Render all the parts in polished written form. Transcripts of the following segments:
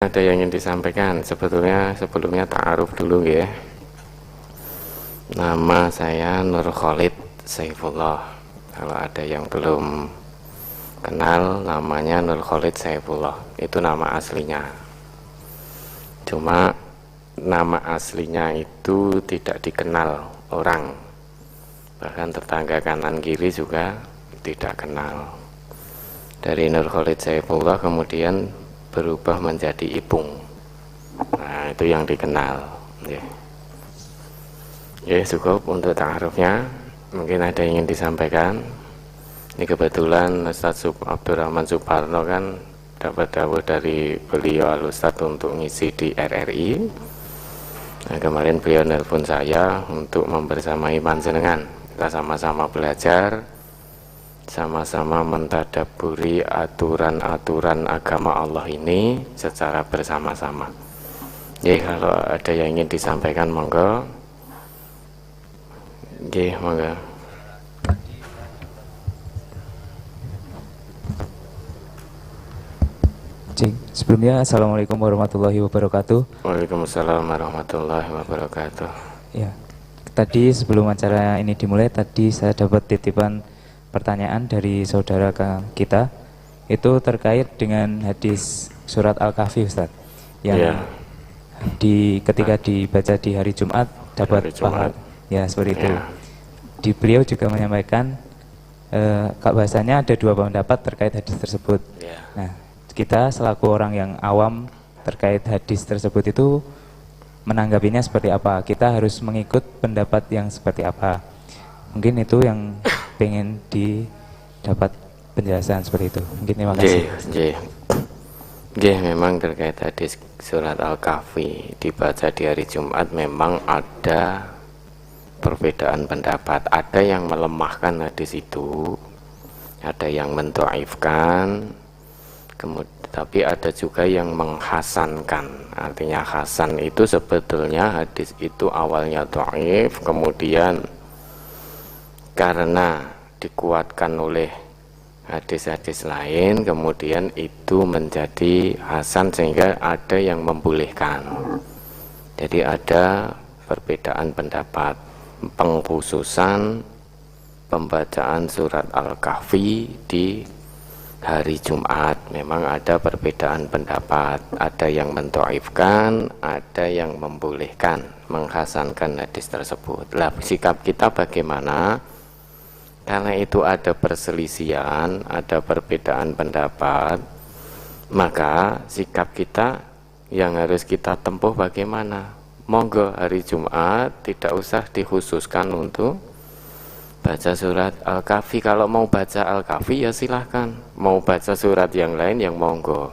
ada yang ingin disampaikan? Sebelumnya ta'aruf dulu ya. Nama saya Nur Khalid Saifullah. Kalau ada yang belum kenal, namanya Nur Khalid Saifullah. Itu nama aslinya. Cuma nama aslinya itu tidak dikenal orang. Bahkan tetangga kanan kiri juga tidak kenal. Dari Nur Khalid Saifullah kemudian berubah menjadi Ipung. Nah, itu yang dikenal. Ya, cukup untuk ta'arufnya. Mungkin ada yang ingin disampaikan. Ini kebetulan Ustaz Abdurrahman Suparno kan dapat dawuh dari beliau Al-Ustaz untuk ngisi di RRI. Nah, kemarin beliau nelpon saya untuk membersamai panjenengan. Kita sama-sama belajar, sama-sama mentadabburi aturan-aturan agama Allah ini secara bersama-sama. Jadi kalau ada yang ingin disampaikan, monggo. Oke, monggo. Sebelumnya assalamualaikum warahmatullahi wabarakatuh. Waalaikumsalam warahmatullahi wabarakatuh. Ya, tadi sebelum acara ini dimulai, tadi saya dapat titipan pertanyaan dari saudara kita. Itu terkait dengan hadis surat Al-Kahfi, Ustaz, yang ketika dibaca di hari Jumat dapat pahala. Ya, seperti itu. Di beliau juga menyampaikan bahasanya ada dua pendapat terkait hadis tersebut. Nah, kita selaku orang yang awam terkait hadis tersebut itu menanggapinya seperti apa? Kita harus mengikut pendapat yang seperti apa? Mungkin itu yang pengen didapat penjelasan seperti itu. Mungkin terima kasih. Memang terkait hadis surat Al-Kahfi dibaca di hari Jumat memang ada perbedaan pendapat. Ada yang melemahkan hadis itu, ada yang mendhaifkan. Tapi ada juga yang menghasankan. Artinya hasan itu sebetulnya hadis itu awalnya dhaif, kemudian karena dikuatkan oleh hadis-hadis lain, kemudian itu menjadi hasan sehingga ada yang membolehkan. Jadi ada perbedaan pendapat, pengkhususan pembacaan surat Al-Kahfi di hari Jumat. Memang ada perbedaan pendapat, ada yang mendhaifkan, ada yang membolehkan, menghasankan hadis tersebut. Lah, sikap kita bagaimana? Karena itu ada perselisihan, ada perbedaan pendapat, maka sikap kita yang harus kita tempuh bagaimana? Monggo hari Jumat tidak usah dikhususkan untuk baca surat Al-Kahfi. Kalau mau baca Al-Kahfi ya silahkan, mau baca surat yang lain yang monggo.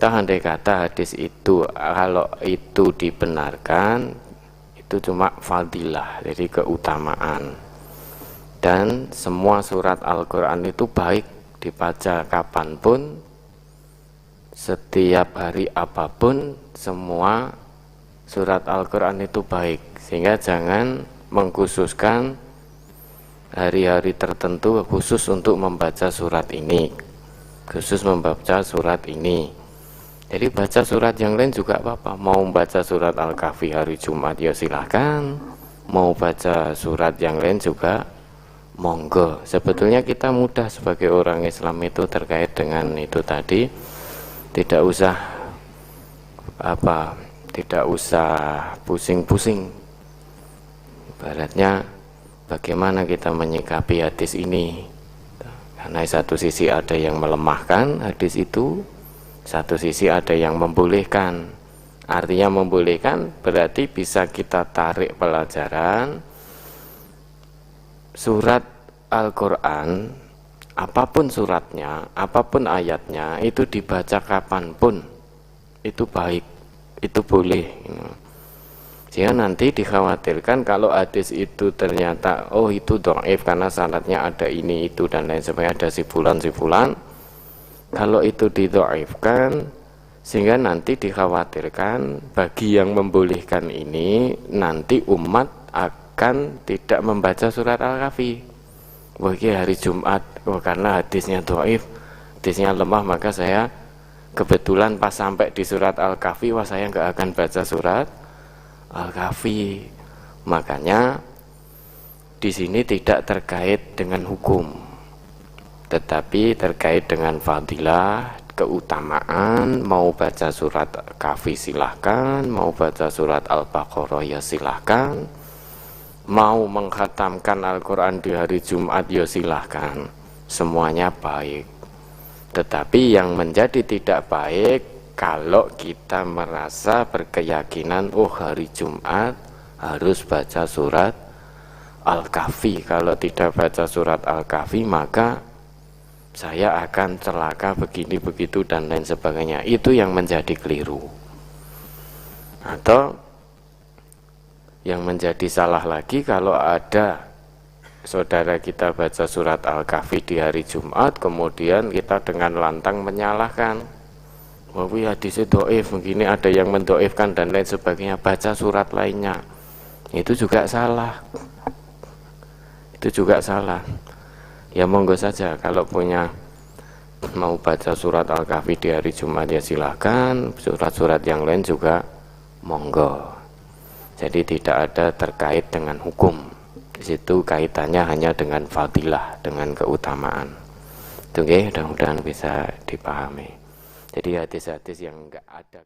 Andai kata hadis itu kalau itu dibenarkan, itu cuma fadilah, jadi keutamaan. Dan semua surat Al-Quran itu baik dibaca kapanpun, setiap hari apapun, semua surat Al-Quran itu baik. Sehingga jangan mengkhususkan hari-hari tertentu khusus untuk membaca surat ini, khusus membaca surat ini. Jadi baca surat yang lain juga apa-apa. Mau baca surat Al-Kahfi hari Jumat ya silahkan, mau baca surat yang lain juga monggo. Sebetulnya kita mudah sebagai orang Islam itu terkait dengan itu tadi, tidak usah pusing-pusing. Ibaratnya bagaimana kita menyikapi hadis ini? Karena satu sisi ada yang melemahkan hadis itu, satu sisi ada yang membolehkan. Artinya membolehkan berarti bisa kita tarik pelajaran surat Al-Quran, apapun suratnya, apapun ayatnya, itu dibaca kapanpun itu baik, itu boleh. Sehingga nanti dikhawatirkan kalau hadis itu ternyata itu dhaif karena syaratnya ada ini itu dan lain sebagainya, ada si fulan. Kalau itu didhaifkan, sehingga nanti dikhawatirkan bagi yang membolehkan ini nanti umat akan tidak membaca surat Al-Kahfi. Hari Jumat karena hadisnya dhaif, hadisnya lemah, maka saya kebetulan pas sampai di surat Al-Kahfi, wah saya nggak akan baca surat Al-Kahfi. Makanya di sini tidak terkait dengan hukum, tetapi terkait dengan fadilah, keutamaan. Mau baca surat Kahfi silahkan, mau baca surat Al-Baqarah ya silahkan, mau mengkhatamkan Al-Quran di hari Jumat ya silahkan, semuanya baik. Tetapi yang menjadi tidak baik kalau kita merasa berkeyakinan, oh hari Jumat harus baca surat Al-Kahfi, kalau tidak baca surat Al-Kahfi maka saya akan celaka begini begitu dan lain sebagainya. Itu yang menjadi keliru. Atau yang menjadi salah lagi kalau ada saudara kita baca surat Al-Kahfi di hari Jumat, kemudian kita dengan lantang menyalahkan, wah hadisnya doif, begini ada yang mendoifkan dan lain sebagainya, baca surat lainnya. Itu juga salah. Itu juga salah. Ya monggo saja, kalau punya mau baca surat Al-Kahfi di hari Jumat ya silahkan, surat-surat yang lain juga monggo. Jadi tidak ada terkait dengan hukum. Di situ kaitannya hanya dengan fadilah, dengan keutamaan. Itu mudah-mudahan bisa dipahami. Jadi hadis-hadis yang enggak ada